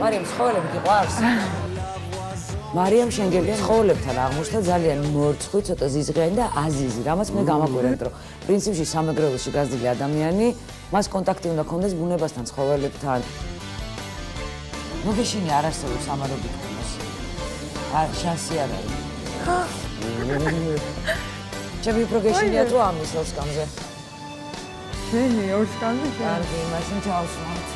მარიამ ცხოველები გიყვარს? მარიამ შენგელია ცხოველებთან აღმოჩნდა ძალიან მორცხვი, ცოტა ზიზღიანი და აზიზი. რამაც მე გამაკვირვეთ, რომ პრინციპში სამეგრელოში გაზრდილი ადამიანი, მას კონტაქტი უნდა ქონდეს ბუნებასთან, ცხოველებთან. მოგეშინი არ არსებობს ამარობით ქონდეს. შანსი არ არის. ჩემი უფრო გეშინიათ რომ ამის ორსკამზე. შენი ორსკამზე? კარგი, მაშინ ჩავსვათ.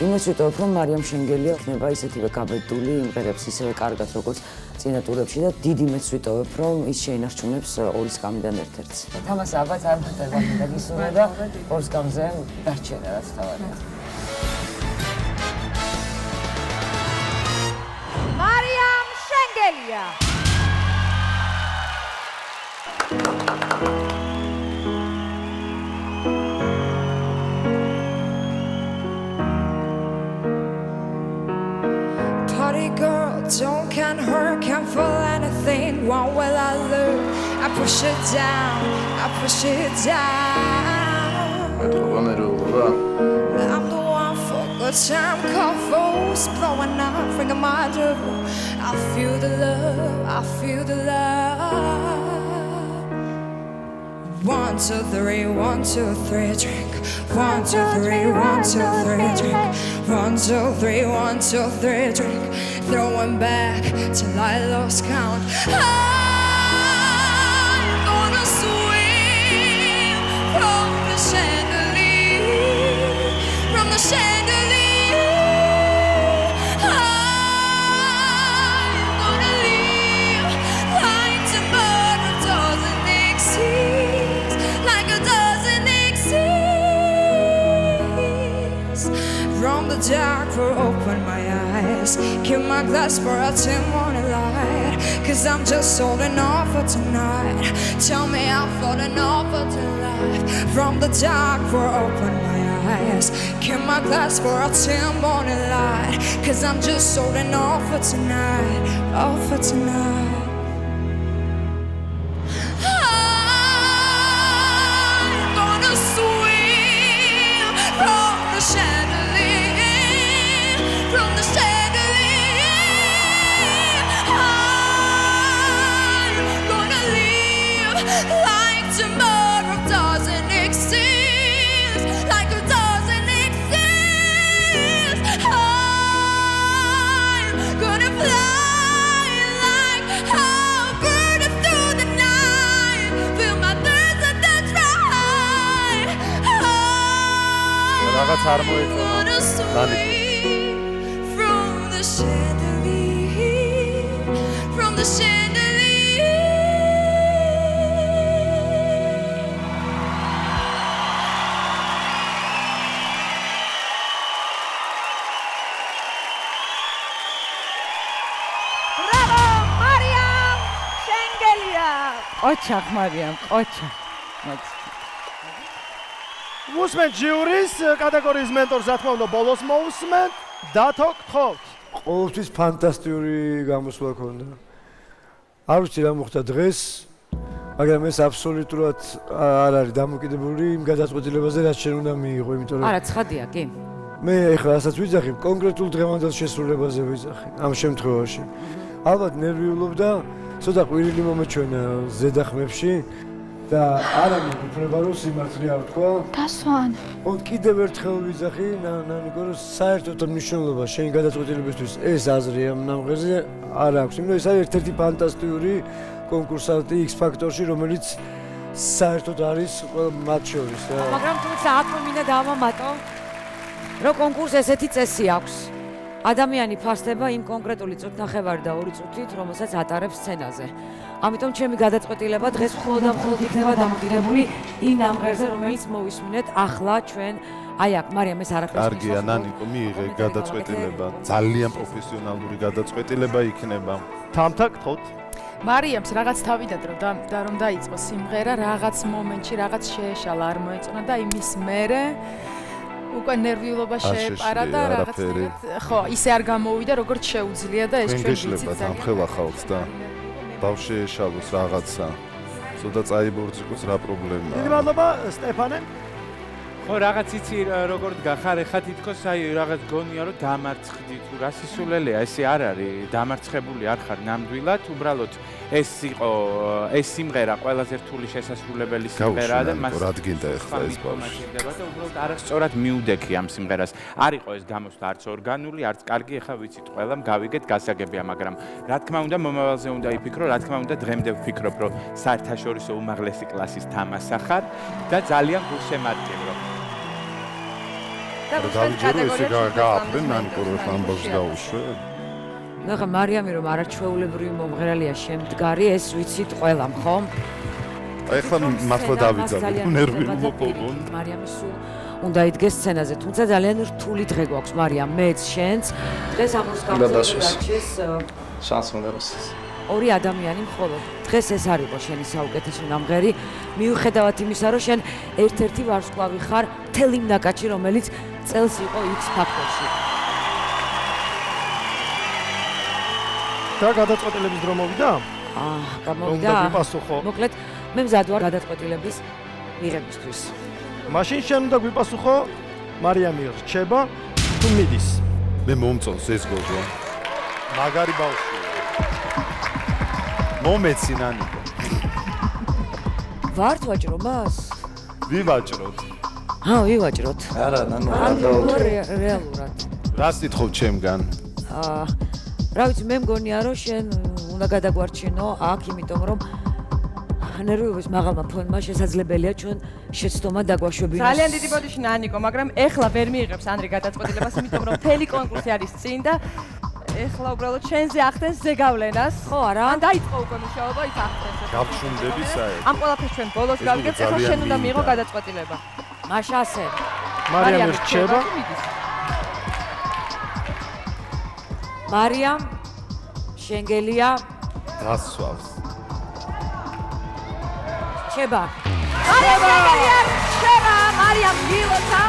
იმას ვიტყობ, რომ მარიამ შენგელია ხდება ისეთივე გაბედული, იმღერებს ისევე კარგად, როგორც წინა ტურებში და დიდი მეც ვიტყობ, რომ ის შეინარჩუნებს ორი სკამიდან ერთ-ერთს. თამას აბათ არ მეთქვა და გისურვა და ორ სკამზე დარჩენა რაც თავარია. მარიამ შენგელია. Girl, don't can hurt, can't feel anything. What will I learn? I push it down, I push it down. I'm the one for good time, coffees blowing up, ringing my door. I feel the love, I feel the love. 1, 2, 3, 1, 2, 3, drink. 1, 2, 3, 1, 2, 3, drink. 1, 2, 3, 1, 2, 3, drink. Throwing back till I lost count. I'm gonna swim from the chandelier, from the chandelier. I'm gonna live like tomorrow doesn't exist, like it doesn't exist. From the dark, for open my eyes. Keep my glass for a tin morning light. Cause I'm just holding on for tonight. Tell me I'm floating off for tonight. From the dark, for open my eyes. Keep my glass for a tin morning light. Cause I'm just holding on for tonight. Off for tonight. I'm gonna swim from the chandelier, from the chandelier. I'm gonna live like tomorrow doesn't exist, like it doesn't exist. I'm gonna fly like a bird through the night, feel my thirst and that's right. რაღაც არ მოეწონა. Swim from the chandelier, from the chandelier. Bravo, Mariam შენგელია. ოჩახ მარიამ, ოჩახ. მუსმენთ ჟიურის კატეგორიის მენტორს რა თქმა უნდა ბოლოს მოусმენთ დათო გთხოვთ. ყოველთვის ფანტასტიკური გამოსვლა ქონდა. არ ვიცი რა მოხდა დღეს, მაგრამ ეს აბსოლუტურად არ არის დამოკიდებული იმ გადაწყვეტილებაზე, რაც შენ უნდა მიიღო, იმიტომ რომ არა, ცხადია, კი. მე ეხლა რასაც ვიძახი, კონკრეტულ დღევანდელ შესრულებაზე ვიძახი ამ შემთხვევაში. ალბათ ნერვიულობდა, ცოტა ყვირილი მომეჩვენა ზედახმებში და არ ამის უფლება რომ სიმართლე არ თქვა. დასვან. ოღონდ კიდევ ერთხელ ვიძახი, ნანიკო, რომ საერთოდ მნიშვნელობა შენი გადაწყვეტილებისთვის ეს აზრი ამ ნამღერზე არ აქვს. იმიტომ ეს არის ერთ-ერთი ფანტასტიკური კონკურსანტი X Factor-ში, რომელიც საერთოდ არის მათ შორის. მაგრამ თუმცა აქ მინდა დავამატო, რომ კონკურსს ესეთი წესი აქვს. ადამიანი ფასდება იმ კონკრეტული წუთნახევარი და 2 წუთით, რომელსაც ატარებს სცენაზე. ამიტომ ჩემი გადაწყვეტილება დღეს მხოლოდ და მხოლოდ იქნება დამოკიდებული იმ ნამღერზე, რომელიც მოვისმინეთ ახლა ჩვენ. აი აქ, მარიამ ეს არაფერს კარგია, ნანიკო, მიიღე გადაწყვეტილება. ძალიან პროფესიონალური გადაწყვეტილება იქნება. თამთა გთხოვთ. მარიამს რაღაც თავიდან და რომ დაიწყო სიმღერა, რაღაც მომენტში რაღაც შეეშალა, არ მოეწონა და იმის მერე უკვე ნერვიულობა შეეპარა და რაღაც ხო, ისე არ გამოვიდა, როგორც შეუძლია და ეს ჩვენ ვიცით. გენგეშლება დამხელახავს და ბავშვი ეშალოს რაღაცა. ცოტა წაიბორძიკოს რა პრობლემაა. დიდი მადლობა, სტეფანე. ხო რაღაც იცი როგორ გახარ ეხა თითქოს აი რაღაც გონია რომ დამარცხდი თუ რა სისულელეა ესე არ არის დამარცხებული არ ხარ ნამდვილად უბრალოდ ეს იყო ეს სიმღერა ყველაზე რთული შესასრულებელი სიმღერაა და მას რადგინდა ეხლა ეს ბავშვი და უბრალოდ არასწორად მიუდექი ამ სიმღერას არ იყო ეს გამოსვლა არც ორგანული არც კარგი ეხა ვიცით ყველამ გავიგეთ გასაგებია მაგრამ რა თქმა უნდა მომავალზე უნდა იფიქრო რა თქმა უნდა დღემდე ვფიქრობ რომ საერთაშორისო უმაღლესი კლასის თამაშა ხარ და ძალიან გულშემატკივრო დავიჯერო ესე გააპრენ ნანიკო რო ამბავს გაუშვე ნუ ხა მარიამი რომ არაჩვეულებრივი მომღერალია შემდგარი ეს ვიცით ყველამ ხომ? ეხლა მართლა დავიძაბე ნერვი მოპოვონ მარიამი სულ უნდა იდგეს სცენაზე თუმცა ძალიან რთული დღე გვაქვს მარიამ მეც შენც დღეს ამოს გამოსვლის ორი ადამიანი მხოლოდ დღეს ეს არ იყო შენი საუკეთესო ნამღერი მიუხედავად იმისა რომ შენ ერთ-ერთი ვარსკვლავი ხარ მთელი ნაკაჩი რომელიც წელს იყო X ფაქტორში და გადაწყვეტილების დრო მოვიდა? გამოვიდა. უნდა გვიპასუხო. მოკლედ, მე მზად ვარ გადაწყვეტილების მიღებისთვის. მაშინ შენ უნდა გვიპასუხო, მარიამი რჩება თუ მიდის? მე მომწონს ეს გოგო. მაგარი ბავშვია. მომეცი ნანიკო. ვართ ვაჭრო მას? ვივაჭროთ. ვივაჭროთ. არა, ნანო, რეალურად. რას თითხოვ ჩემგან? რა ვიცი მე მგონია რომ შენ უნდა გადაგვარჩინო აქ იმიტომ რომ ნერვიობის მაღალმა ფონმა შესაძლებელია ჩვენ შეცდომა დაგვაშვებინოს ძალიან დიდი ბოდიში ნანიკო მაგრამ ეხლა ვერ მიიღებს ანდრე გადაწყვეტილებას იმიტომ რომ მთელი კონკურსი არის წინ და ეხლა უბრალოდ შენზე ახდენს ზეგავლენას ხო არა ან დაიწყო უკვე მუშაობა ის ახდენს გავშუნდები საერთოდ ამ ყველაფერს ჩვენ ბოლოს გავიგებთ ეხლა შენ უნდა მიიღო გადაწყვეტილება მაშა ასე მარიამი რჩება მარიამ შენგელია დასვავს ჩება მარიამ შენგელია რჩება მარიამ გილოთა